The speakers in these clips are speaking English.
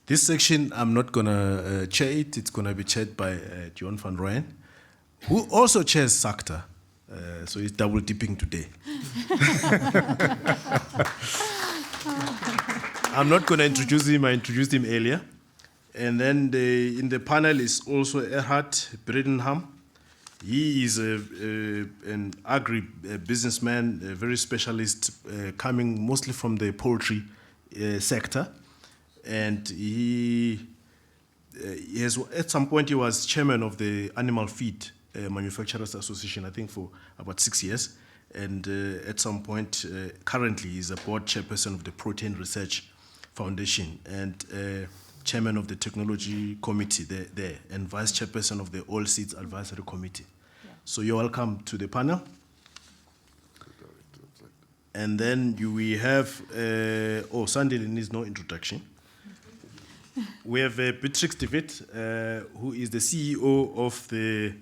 This section, I'm not going to chair it. It's going to be chaired by John van Rooyen, who also chairs SACTA. So he's double dipping today. I'm not going to introduce him. I introduced him earlier. And then in the panel is also Erhard Bredenham. He is an agri-businessman, a very specialist, coming mostly from the poultry sector. And he has, at some point, he was chairman of the Animal Feed Manufacturers Association, I think for about 6 years. And at some point, currently, he's a board chairperson of the Protein Research Foundation and chairman of the technology committee there and vice chairperson of the Oilseeds Advisory Committee. Yeah. So you're welcome to the panel. And then we have, Sandile needs no introduction. We have Beatrix de Wit, who is the CEO of the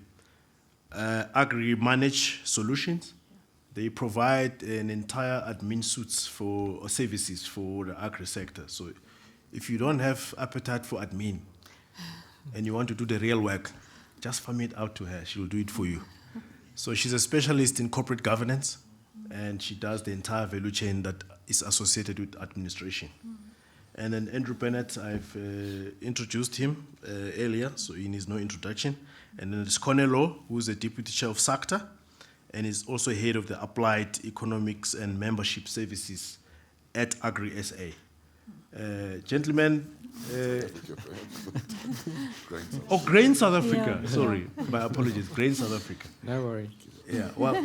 Agri-Manage Solutions. They provide an entire admin suites for services for the agri sector. So if you don't have appetite for admin and you want to do the real work, just farm it out to her. She will do it for you. So she's a specialist in corporate governance, and she does the entire value chain that is associated with administration. And then Andrew Bennett, I've introduced him earlier, so he needs no introduction. And then there's Cornelo, who's the deputy chair of SACTA, and is also head of the Applied Economics and Membership Services at Agri-SA. Gentlemen, Grain South Africa. Yeah. Sorry, my apologies. Grain South Africa. No worry. Yeah, well,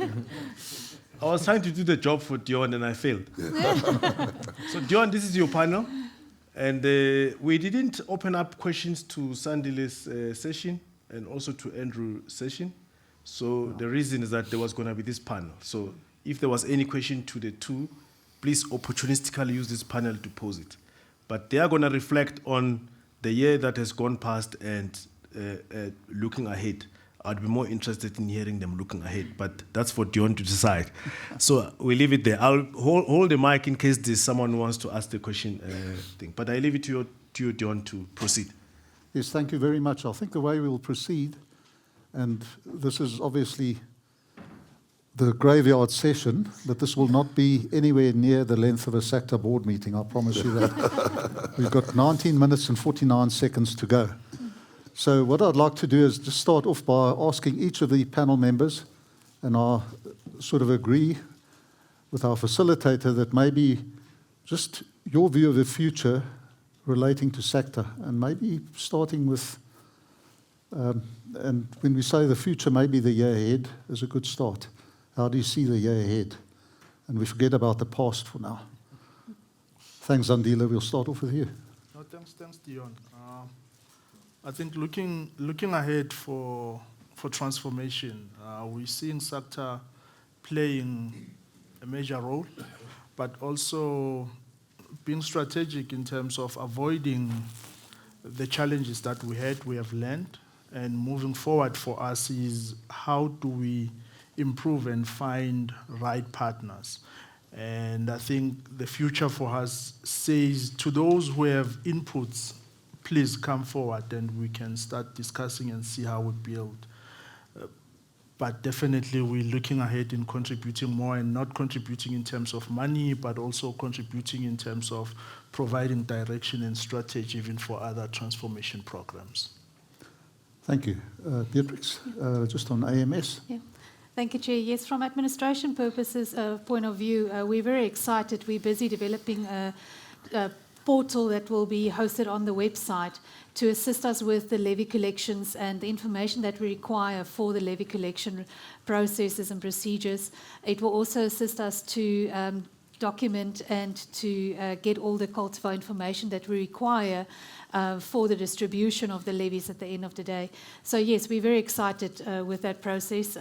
I was trying to do the job for Dion and I failed. So Dion, this is your panel. And we didn't open up questions to Sandile's session and also to Andrew's session. So the reason is that there was going to be this panel. So if there was any question to the two, please opportunistically use this panel to pose it. But they are going to reflect on the year that has gone past and looking ahead. I'd be more interested in hearing them looking ahead, but that's for Dion to decide. So we leave it there. I'll hold the mic in case there's someone who wants to ask the question thing. But I leave it to you, Dion, to proceed. Yes, thank you very much. I think the way we'll proceed, and this is obviously the graveyard session, but this will not be anywhere near the length of a SACTA board meeting, I promise you that. We've got 19 minutes and 49 seconds to go. So what I'd like to do is just start off by asking each of the panel members, and I sort of agree with our facilitator that maybe just your view of the future relating to SACTA, and maybe starting with, and when we say the future, maybe the year ahead is a good start. How do you see the year ahead? And we forget about the past for now. Thanks, Zandile. We'll start off with you. No, thanks, Dion. I think looking ahead for transformation, we're seeing SACTA playing a major role, but also being strategic in terms of avoiding the challenges that we have learned, and moving forward for us is how do we improve and find right partners. And I think the future for us says to those who have inputs, please come forward and we can start discussing and see how we build. But definitely we're looking ahead in contributing more, and not contributing in terms of money, but also contributing in terms of providing direction and strategy even for other transformation programs. Thank you. Beatrix, just on AMS. Yeah. Thank you, Chair. Yes, from administration purposes point of view, we're very excited. We're busy developing a portal that will be hosted on the website to assist us with the levy collections and the information that we require for the levy collection processes and procedures. It will also assist us to document and to get all the cultivar information that we require for the distribution of the levies at the end of the day. So yes, we're very excited with that process.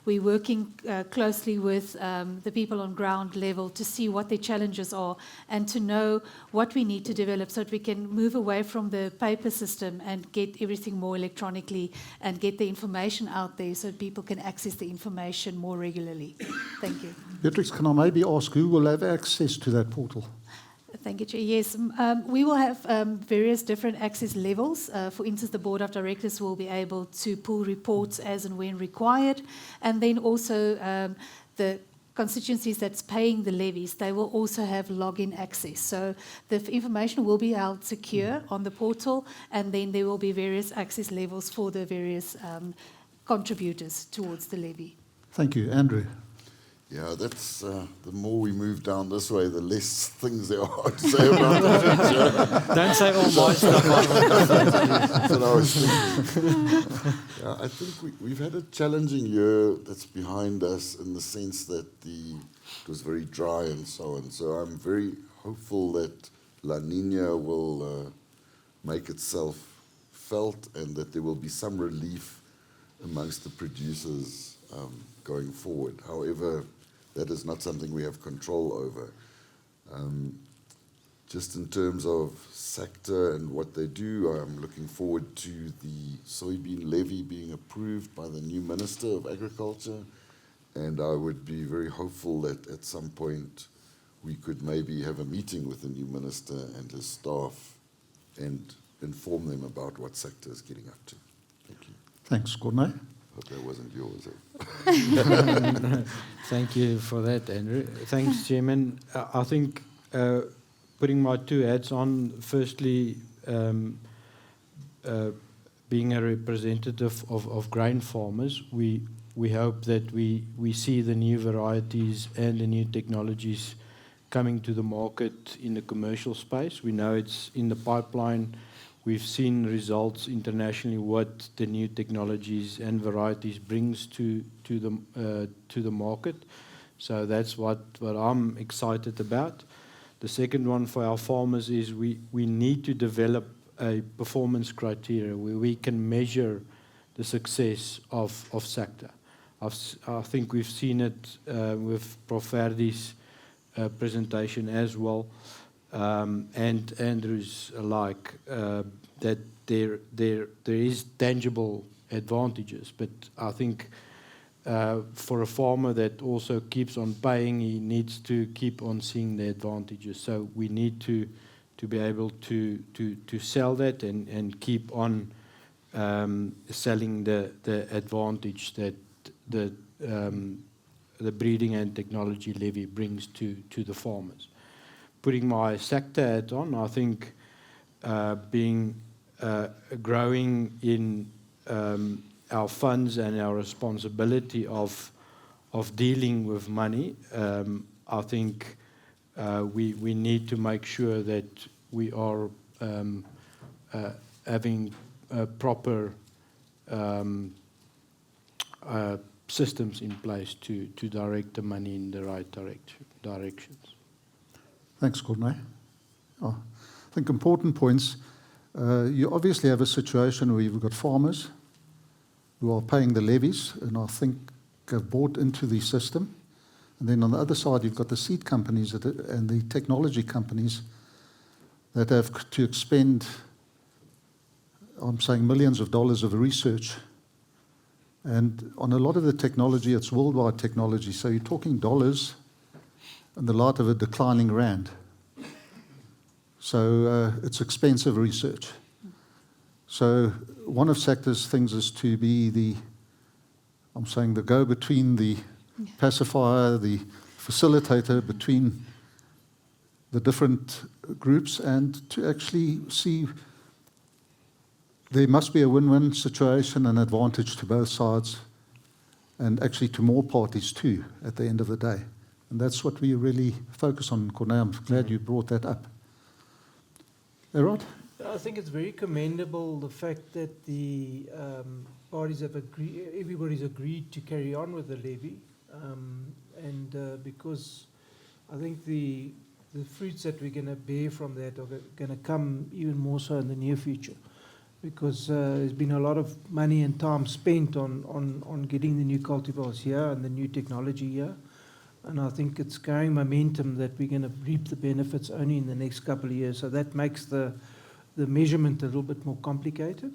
We're working closely with the people on ground level to see what their challenges are and to know what we need to develop so that we can move away from the paper system and get everything more electronically and get the information out there so that people can access the information more regularly. Thank you. Beatrix, can I maybe ask who will have access to that portal? Thank you, Chair. Yes, we will have various different access levels. For instance, the Board of Directors will be able to pull reports as and when required. And then also the constituencies that's paying the levies, they will also have login access. So the information will be held secure on the portal, and then there will be various access levels for the various contributors towards the levy. Thank you. Andrew. Yeah, that's the more we move down this way, the less things there are to say about the future. Don't say all my stuff. That's what I was thinking. Yeah, I think we've had a challenging year that's behind us in the sense that it was very dry and so on. So I'm very hopeful that La Nina will make itself felt and that there will be some relief amongst the producers going forward. However, that is not something we have control over. Just in terms of SACTA and what they do, I'm looking forward to the soybean levy being approved by the new Minister of Agriculture, and I would be very hopeful that at some point we could maybe have a meeting with the new Minister and his staff and inform them about what SACTA is getting up to. Thank you. Thanks, Corné. Hope that wasn't yours. Thank you for that, Andrew. Thanks, Chairman. I think putting my two hats on, firstly, being a representative of grain farmers, we hope that we see the new varieties and the new technologies coming to the market in the commercial space. We know it's in the pipeline. We've seen results internationally what the new technologies and varieties brings to the market. So that's what I'm excited about. The second one for our farmers is we need to develop a performance criteria where we can measure the success of SACTA. I think we've seen it with Prof. Verdi's presentation as well. And Andrews alike, that there is tangible advantages, but I think for a farmer that also keeps on paying, he needs to keep on seeing the advantages. So we need to be able to sell that and keep on selling the advantage that the breeding and technology levy brings to the farmers. Putting my SACTA hat on, I think growing in our funds and our responsibility of dealing with money, I think we need to make sure that we are having proper systems in place to direct the money in the right directions. Thanks, Corné. I think important points. You obviously have a situation where you've got farmers who are paying the levies and I think have bought into the system. And then on the other side, you've got the seed companies and the technology companies that have to expend, I'm saying, millions of dollars of research. And on a lot of the technology, it's worldwide technology. So you're talking dollars in the light of a declining rand. So it's expensive research. So one of SACTA's things is to be the go-between, the pacifier, the facilitator between the different groups, and to actually see there must be a win-win situation, an advantage to both sides, and actually to more parties too at the end of the day. And that's what we really focus on, Corné. I'm glad you brought that up. Rod? I think it's very commendable the fact that the parties have agreed, everybody's agreed to carry on with the levy, because I think the fruits that we're going to bear from that are going to come even more so in the near future, because there's been a lot of money and time spent on getting the new cultivars here and the new technology here. And I think it's carrying momentum that we're going to reap the benefits only in the next couple of years. So that makes the measurement a little bit more complicated.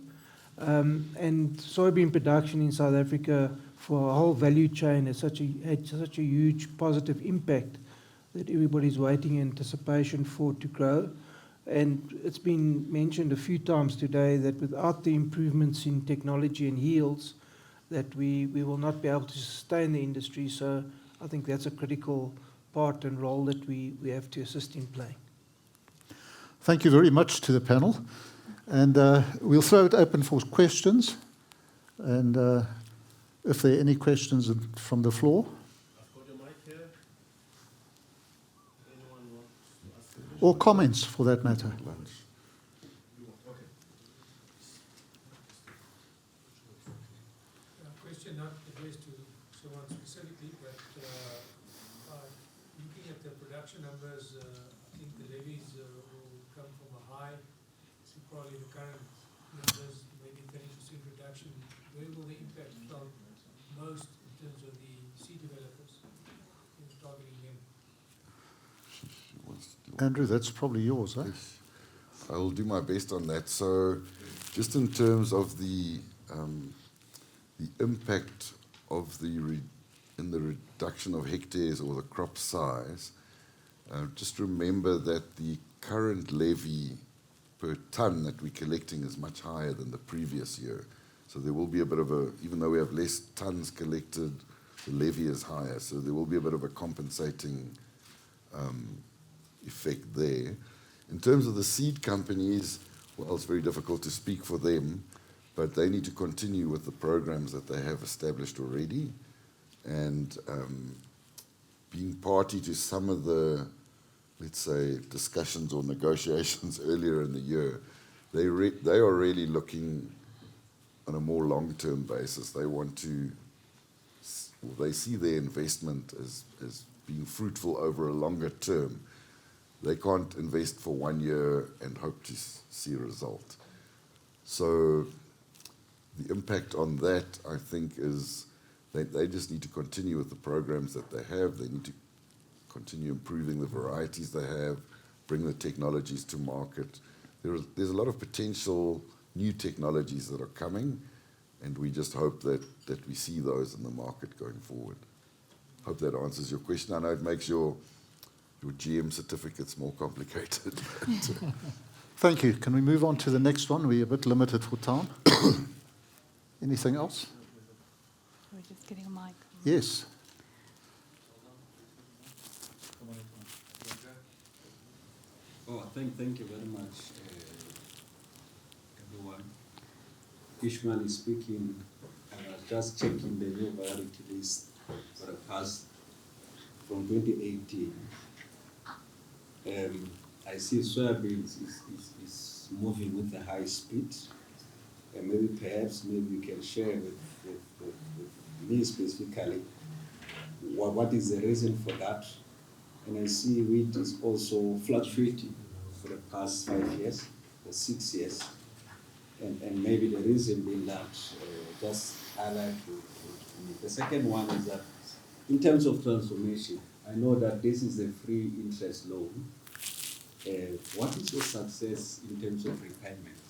And soybean production in South Africa for a whole value chain has had such a huge positive impact that everybody's waiting in anticipation for to grow. And it's been mentioned a few times today that without the improvements in technology and yields, that we will not be able to sustain the industry. So I think that's a critical part and role that we have to assist in playing. Thank you very much to the panel. And we'll throw it open for questions. And if there are any questions from the floor. I've got a mic here. Anyone want to ask a question? Or comments, for that matter. Lunch. Okay. Question not addressed to someone specifically, but looking at the production numbers, I think the levies will come from a high to probably the current numbers, maybe 30% reduction. Where will the impact felt most in terms of the seed developers in targeting them? Andrew, that's probably yours, eh? Yes. I'll do my best on that. So just in terms of the impact of in the reduction of hectares or the crop size, just remember that the current levy per tonne that we're collecting is much higher than the previous year. So there will be a bit of a, even though we have less tonnes collected, the levy is higher. So there will be a bit of a compensating effect there. In terms of the seed companies, well, it's very difficult to speak for them, but they need to continue with the programs that they have established already. And being party to some of the, let's say, discussions or negotiations earlier in the year, they are really looking on a more long-term basis. They want to, they see their investment as being fruitful over a longer term. They can't invest for 1 year and hope to see a result. So the impact on that, I think, is they just need to continue with the programs that they have. They need to continue improving the varieties they have, bring the technologies to market. There's a lot of potential new technologies that are coming, and we just hope that we see those in the market going forward. Hope that answers your question. I know it makes your GM certificates more complicated. Thank you. Can we move on to the next one? We're a bit limited for time. Anything else? We're just getting a mic. Yes. Oh, thank you very much, everyone. Ishmael is speaking. I was just checking the new variety list for the past from 2018. I see soybeans is moving with a high speed. And maybe you can share with me specifically what is the reason for that. And I see wheat is also fluctuating for the past 5 years or 6 years. And maybe the reason being that, just highlight to me. The second one is that in terms of transformation, I know that this is a free interest loan. What is your success in terms of repayment?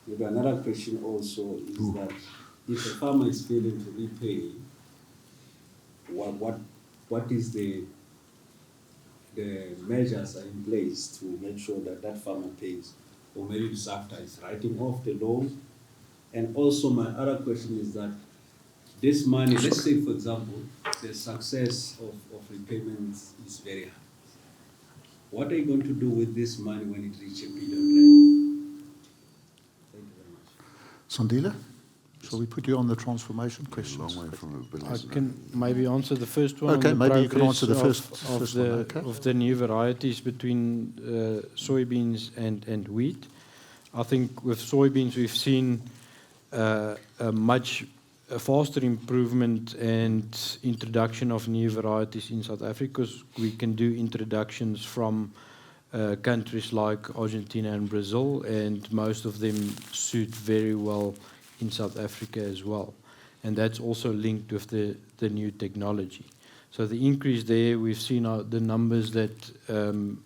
Maybe another question also is that if a farmer is failing to repay, what is the measures are in place to make sure that that farmer pays? Or maybe SACTA is writing off the loan. And also my other question is that this money, let's say for example, the success of repayments is very high. What are you going to do with this money when it reaches R1 billion? Thank you very much. Sandile, shall we put you on the transformation A questions? long way from a I billion. can maybe answer the first one. Okay, on the maybe you can progress answer the of- first of one, the okay. of the new varieties between soybeans and wheat. I think with soybeans we've seen a much faster improvement and introduction of new varieties in South Africa. We can do introductions from countries like Argentina and Brazil, and most of them suit very well in South Africa as well. And that's also linked with the new technology. So the increase there, we've seen the numbers that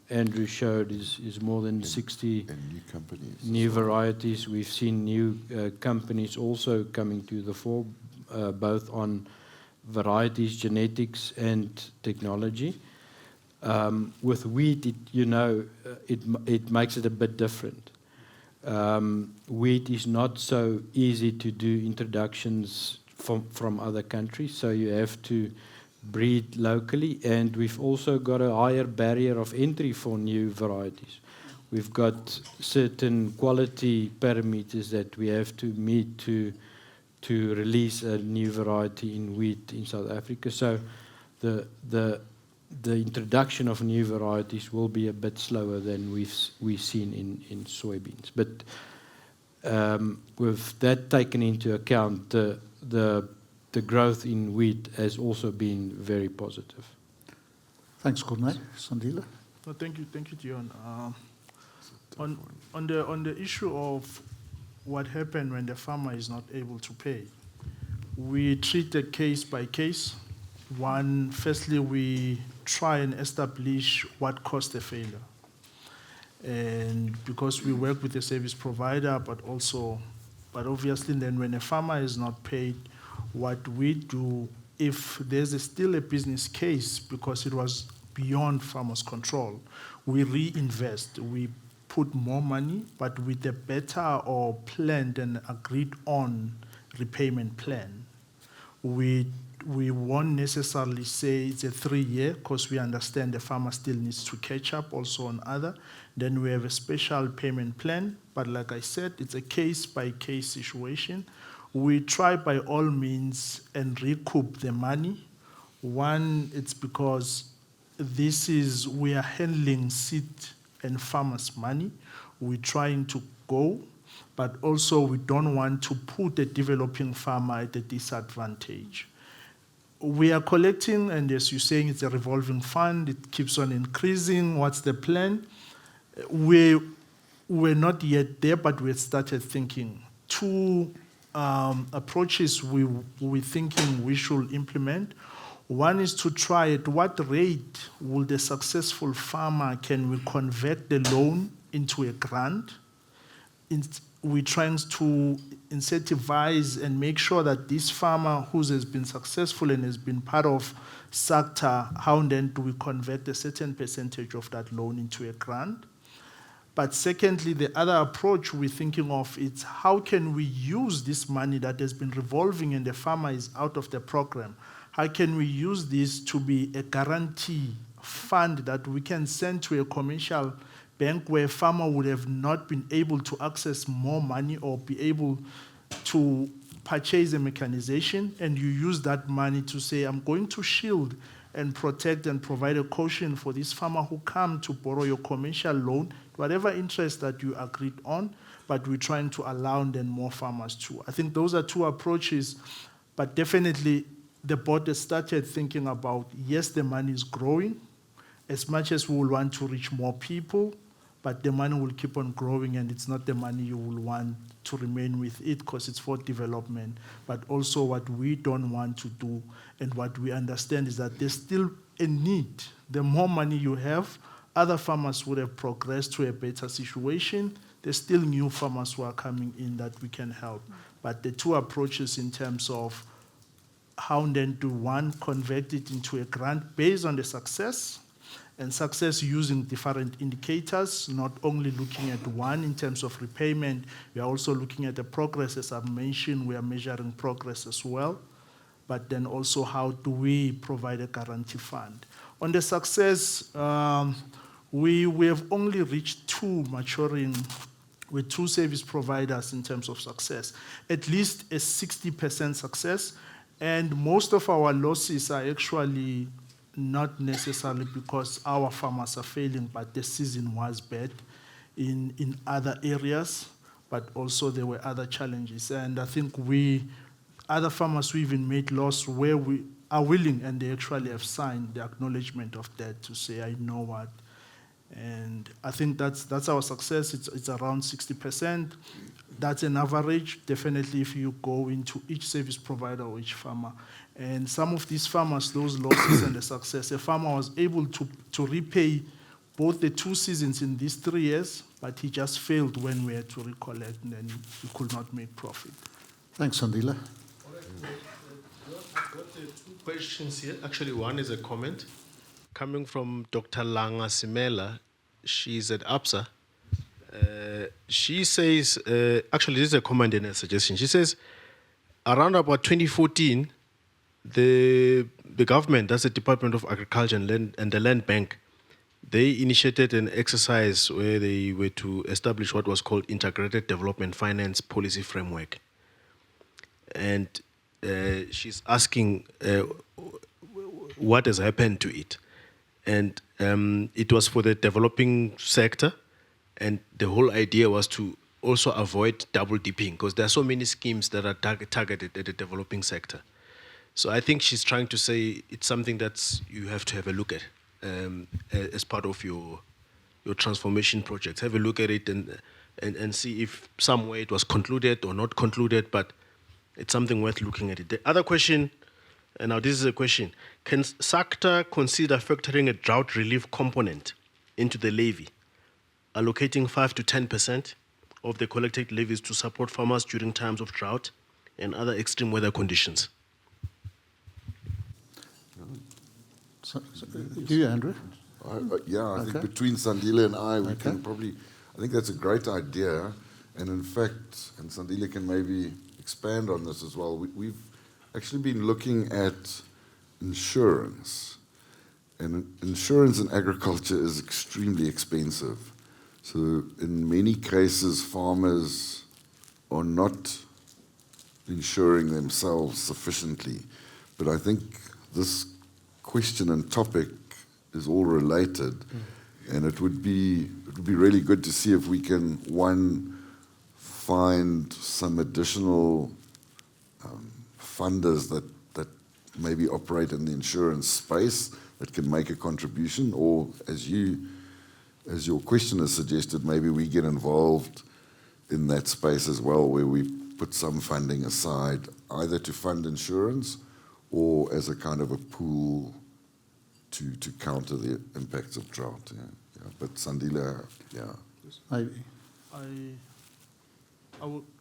Andrew showed is more than 60 And new companies. new varieties. We've seen new companies also coming to the fore, both on varieties, genetics, and technology. With wheat, it makes it a bit different. Wheat is not so easy to do introductions from other countries, so you have to breed locally, and we've also got a higher barrier of entry for new varieties. We've got certain quality parameters that we have to meet to release a new variety in wheat in South Africa. So the introduction of new varieties will be a bit slower than we've seen in soybeans. But with that taken into account, the growth in wheat has also been very positive. Thanks, Corné. Sandile? No, thank you, Dion. On the issue of what happened when the farmer is not able to pay, we treat it case by case. Firstly, we try and establish what caused the failure. And because we work with a service provider, but obviously then when a farmer is not paid, what we do, if there's still a business case because it was beyond farmers' control, we reinvest. We put more money, but with a better or planned and agreed on repayment plan. We won't necessarily say it's a 3-year because we understand the farmer still needs to catch up also on other. Then we have a special payment plan, but like I said, it's a case-by-case situation. We try by all means and recoup the money. One, it's because we are handling seed and farmers' money. We're trying to go, but also we don't want to put a developing farmer at a disadvantage. We are collecting, and as you're saying, it's a revolving fund. It keeps on increasing. What's the plan? We're not yet there, but we started thinking. 2 approaches we're thinking we should implement. One is to try at what rate will the successful farmer, can we convert the loan into a grant? We're trying to incentivize and make sure that this farmer who has been successful and has been part of SACTA, how then do we convert a certain percentage of that loan into a grant? But secondly, the other approach we're thinking of is how can we use this money that has been revolving and the farmer is out of the program? How can we use this to be a guarantee fund that we can send to a commercial bank where a farmer would have not been able to access more money or be able to purchase a mechanization, and you use that money to say, I'm going to shield and protect and provide a caution for this farmer who come to borrow your commercial loan, whatever interest that you agreed on, but we're trying to allow then more farmers too. I think those are 2 approaches, but definitely the board has started thinking about, yes, the money is growing, as much as we will want to reach more people, but the money will keep on growing, and it's not the money you will want to remain with it because it's for development. But also what we don't want to do and what we understand is that there's still a need. The more money you have, other farmers would have progressed to a better situation. There's still new farmers who are coming in that we can help. But the 2 approaches in terms of how then do one convert it into a grant based on the success, and success using different indicators, not only looking at one in terms of repayment, we are also looking at the progress. As I've mentioned, we are measuring progress as well, but then also how do we provide a guarantee fund. On the success, we have only reached 2 maturing with 2 service providers in terms of success, at least a 60% success, and most of our losses are actually not necessarily because our farmers are failing, but the season was bad in other areas, but also there were other challenges. And I think other farmers who even made loss where we are willing, and they actually have signed the acknowledgement of that to say, I know what. And I think that's our success. It's around 60%. That's an average. Definitely if you go into each service provider or each farmer, and some of these farmers, those losses and the success, a farmer was able to repay both the 2 seasons in these 3 years, but he just failed when we had to recollect, and then we could not make profit. Thanks, Sandile. All right. I've got 2 questions here. Actually, one is a comment coming from Dr. Langa Simela. She's at APSA. She says, actually, this is a comment and a suggestion. She says, around about 2014, the government, that's the Department of Agriculture and the Land Bank, they initiated an exercise where they were to establish what was called Integrated Development Finance Policy Framework. And she's asking what has happened to it. And it was for the developing sector, and the whole idea was to also avoid double dipping, because there are so many schemes that are targeted at the developing sector. So I think she's trying to say it's something that you have to have a look at as part of your transformation projects. Have a look at it and see if somewhere it was concluded or not concluded, but it's something worth looking at it. The other question, and now this is a question, can SACTA consider factoring a drought relief component into the levy, allocating 5 to 10% of the collected levies to support farmers during times of drought and other extreme weather conditions? Do you, Andrew? I think Okay. between Sandile and I, we Okay. can probably, I think that's a great idea. And in fact, and Sandile can maybe expand on this as well, we've actually been looking at insurance. And insurance in agriculture is extremely expensive. So in many cases, farmers are not insuring themselves sufficiently. But I think this question and topic is all related, and it would be really good to see if we can, one, find some additional funders that maybe operate in the insurance space that can make a contribution, or as your question has suggested, maybe we get involved in that space as well, where we put some funding aside, either to fund insurance or as a kind of a pool to counter the impacts of drought. But Sandile, Maybe.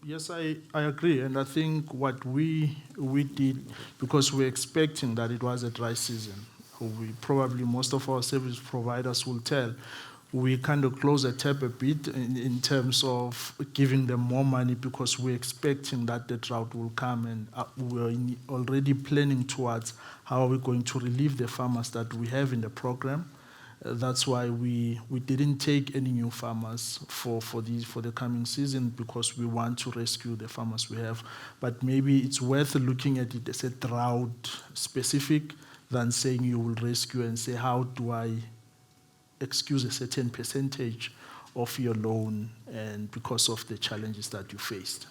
Yes, I agree, and I think what we did, because we're expecting that it was a dry season, probably most of our service providers will tell, we kind of close the tap a bit in terms of giving them more money, because we're expecting that the drought will come, and we're already planning towards how are we going to relieve the farmers that we have in the program. That's why we didn't take any new farmers for the coming season, because we want to rescue the farmers we have. But maybe it's worth looking at it as a drought specific than saying you will rescue and say, how do I excuse a certain percentage of your loan and because of the challenges that you faced.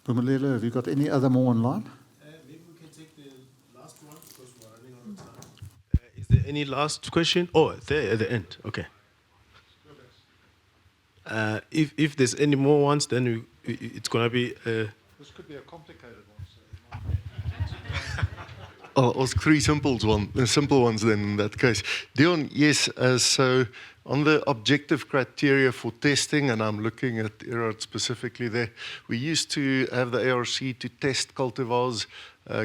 Pumelelo, have you got any other more online? Maybe we can take the last one because we're running out of time. Is there any last question? Oh, there at the end. Okay. If there's any more ones, then it's going to be... This could be a complicated one. I'll ask three simple ones then in that case. Dion, yes, so on the objective criteria for testing, and I'm looking at Erard specifically there, we used to have the ARC to test cultivars,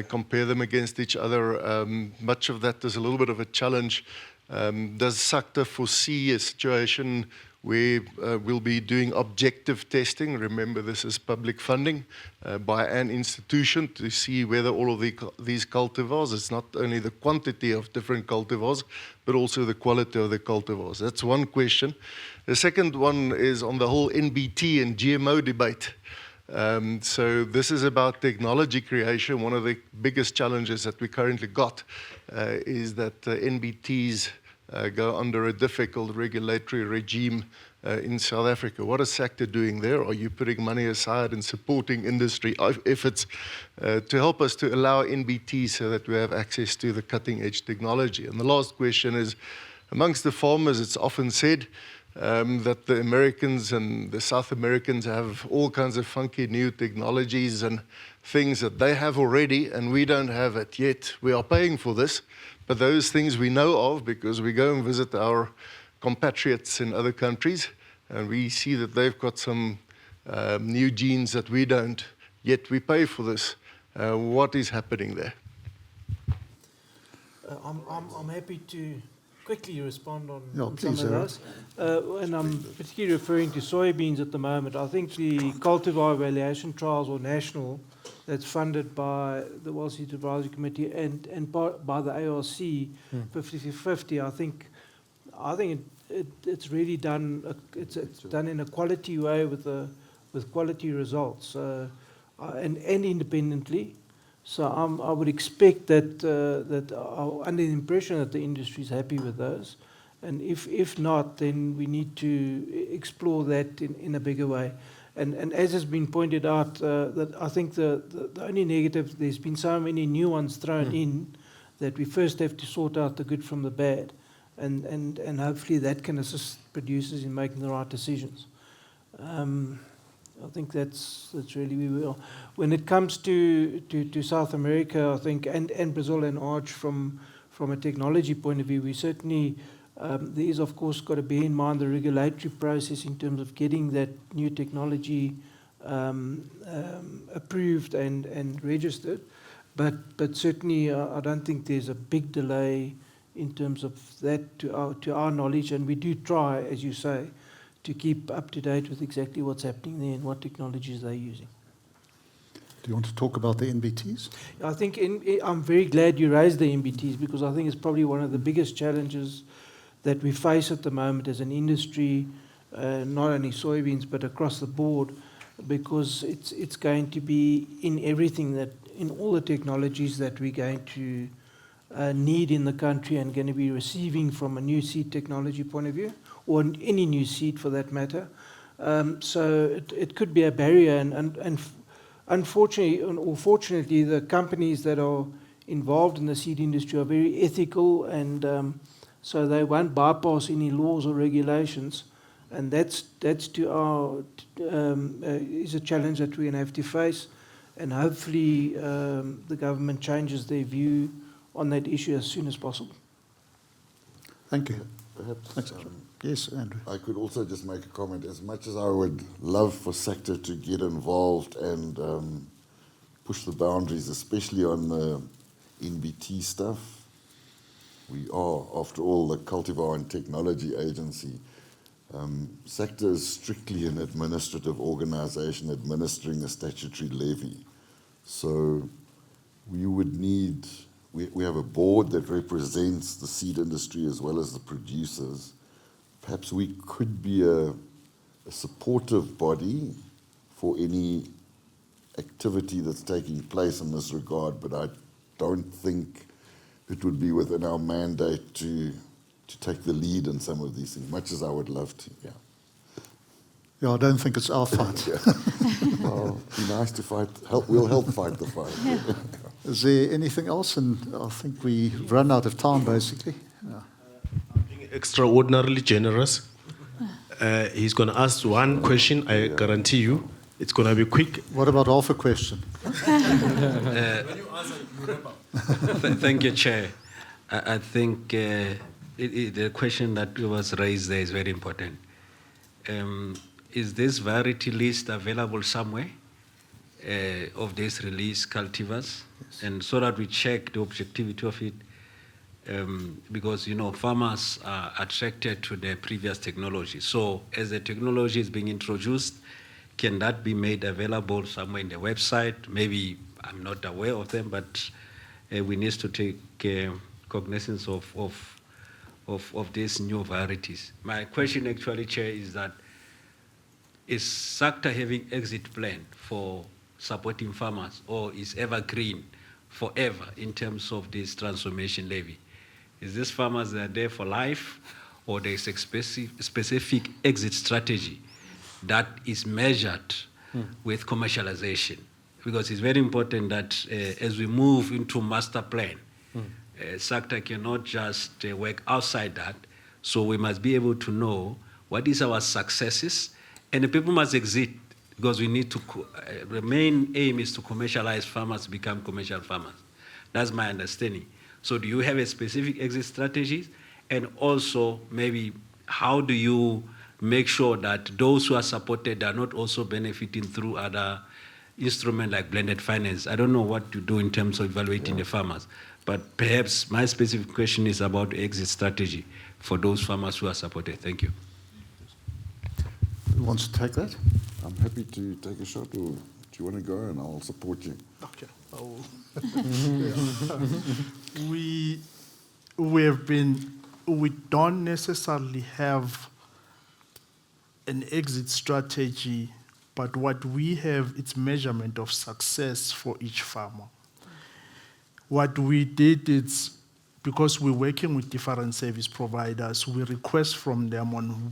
compare them against each other. Much of that is a little bit of a challenge. Does SACTA foresee a situation where we'll be doing objective testing? Remember, this is public funding by an institution to see whether all of these cultivars, it's not only the quantity of different cultivars, but also the quality of the cultivars. That's one question. The second one is on the whole NBT and GMO debate. So this is about technology creation. One of the biggest challenges that we currently got is that NBTs go under a difficult regulatory regime in South Africa. What is SACTA doing there? Are you putting money aside and supporting industry efforts to help us to allow NBT so that we have access to the cutting edge technology? And the last question is, amongst the farmers, it's often said that the Americans and the South Americans have all kinds of funky new technologies and things that they have already and we don't have it yet. We are paying for this, but those things we know of because we go and visit our compatriots in other countries and we see that they've got some new genes that we don't, yet we pay for this. What is happening there? I'm happy to quickly respond on, Yeah, on please, some of Eric. those. And I'm particularly referring to soybeans at the moment. I think the cultivar evaluation trials were national, that's funded by the World Seed Advisory Committee and by the ARC 50-50. I think it's really done. It's done in a quality way with quality results and independently. So I would expect that that I'm under the impression that the industry is happy with those, and if not, then we need to explore that in a bigger way. And as has been pointed out, that I think the only negative, there's been so many new ones thrown in that we first have to sort out the good from the bad, and hopefully that can assist producers in making the right decisions. I think that's really where we are. When it comes to South America, I think, and Brazil and Arch from a technology point of view, we certainly, there is of course got to bear in mind the regulatory process in terms of getting that new technology approved and registered. But certainly I don't think there's a big delay in terms of that to our knowledge, and we do try, as you say, to keep up to date with exactly what's happening there and what technologies they're using. Do you want to talk about the NBTs? I think I'm very glad you raised the NBTs, because I think it's probably one of the biggest challenges that we face at the moment as an industry, not only soybeans but across the board, because it's going to be in everything, that in all the technologies that we're going to need in the country and going to be receiving from a new seed technology point of view, or any new seed for that matter. So it could be a barrier, and unfortunately or fortunately, the companies that are involved in the seed industry are very ethical, and so they won't bypass any laws or regulations, and that's to our is a challenge that we're going to have to face, and hopefully the government changes their view on that issue as soon as possible. Thank you. Perhaps, Thanks, Andrew. Yes, Andrew. I could also just make a comment. As much as I would love for SACTA to get involved and push the boundaries, especially on the NBT stuff, we are, after all, the Cultivar and Technology Agency. SACTA is strictly an administrative organization administering a statutory levy. So we would need, we have a board that represents the seed industry as well as the producers. Perhaps we could be a supportive body for any activity that's taking place in this regard, but I don't think it would be within our mandate to take the lead in some of these things, much as I would love to. Yeah. Yeah, I don't think it's our fight. Well, it'd be nice to fight. We'll help fight the fight. Is there anything else? And I think we've run out of time, basically. Yeah. Being extraordinarily generous. He's going to ask one question. I guarantee you, it's going to be quick. What about half a question? Thank you, Chair. I think the question that was raised there is very important. Is this variety list available somewhere of this release cultivars? Yes. And so that we check the objectivity of it, because, you know, farmers are attracted to the previous technology. So as the technology is being introduced, can that be made available somewhere in the website? Maybe I'm not aware of them, but we need to take cognizance of these new varieties. My question actually, Chair, is that is SACTA having exit plan for supporting farmers, or is evergreen forever in terms of this transformation levy? Is this farmers that are there for life, or there is a specific exit strategy that is measured with commercialization? Because it's very important that as we move into master plan, SACTA cannot just work outside that. So we must be able to know what is our successes, and the people must exit, because we need to, the main aim is to commercialize farmers, become commercial farmers. That's my understanding. So do you have a specific exit strategy? And also, maybe, how do you make sure that those who are supported are not also benefiting through other instruments like blended finance? I don't know what to do in terms of evaluating the farmers, But perhaps my specific question is about exit strategy for those farmers who are supported. Thank you. Who wants to take that? I'm happy to take a shot, or do you want to go and I'll support you? Okay. We don't necessarily have an exit strategy, but what we have, it's measurement of success for each farmer. What we did is, because we're working with different service providers, we request from them on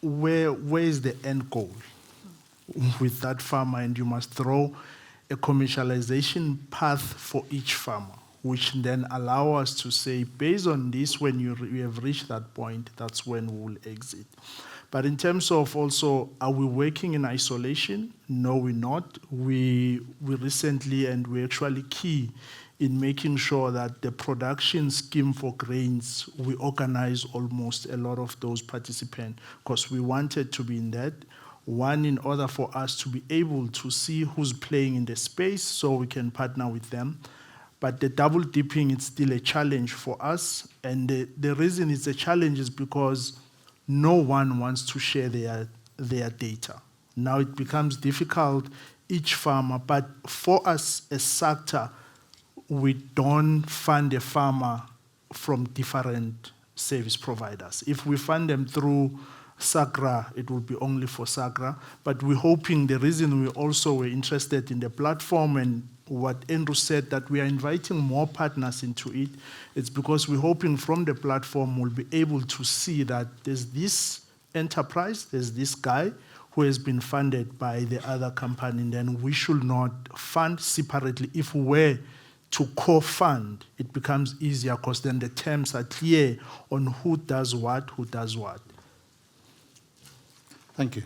where is the end goal with that farmer, and you must draw a commercialization path for each farmer, which then allow us to say, based on this, when you have reached that point, that's when we will exit. But in terms of also, are we working in isolation? No, we're not. We recently, and we're actually key in making sure that the production scheme for grains, we organize almost a lot of those participants, because we wanted to be in that. One, in order for us to be able to see who's playing in the space so we can partner with them. But the double dipping is still a challenge for us. And the reason it's a challenge is because no one wants to share their data. Now it becomes difficult, each farmer, but for us as SACTA, we don't fund a farmer from different service providers. If we fund them through SACRA, it will be only for SACRA, but we're hoping, the reason we also were interested in the platform and what Andrew said, that we are inviting more partners into it, it's because we're hoping from the platform we'll be able to see that there's this enterprise, there's this guy who has been funded by the other company, and then we should not fund separately. If we were to co-fund, it becomes easier because then the terms are clear on who does what, who does what. Thank you.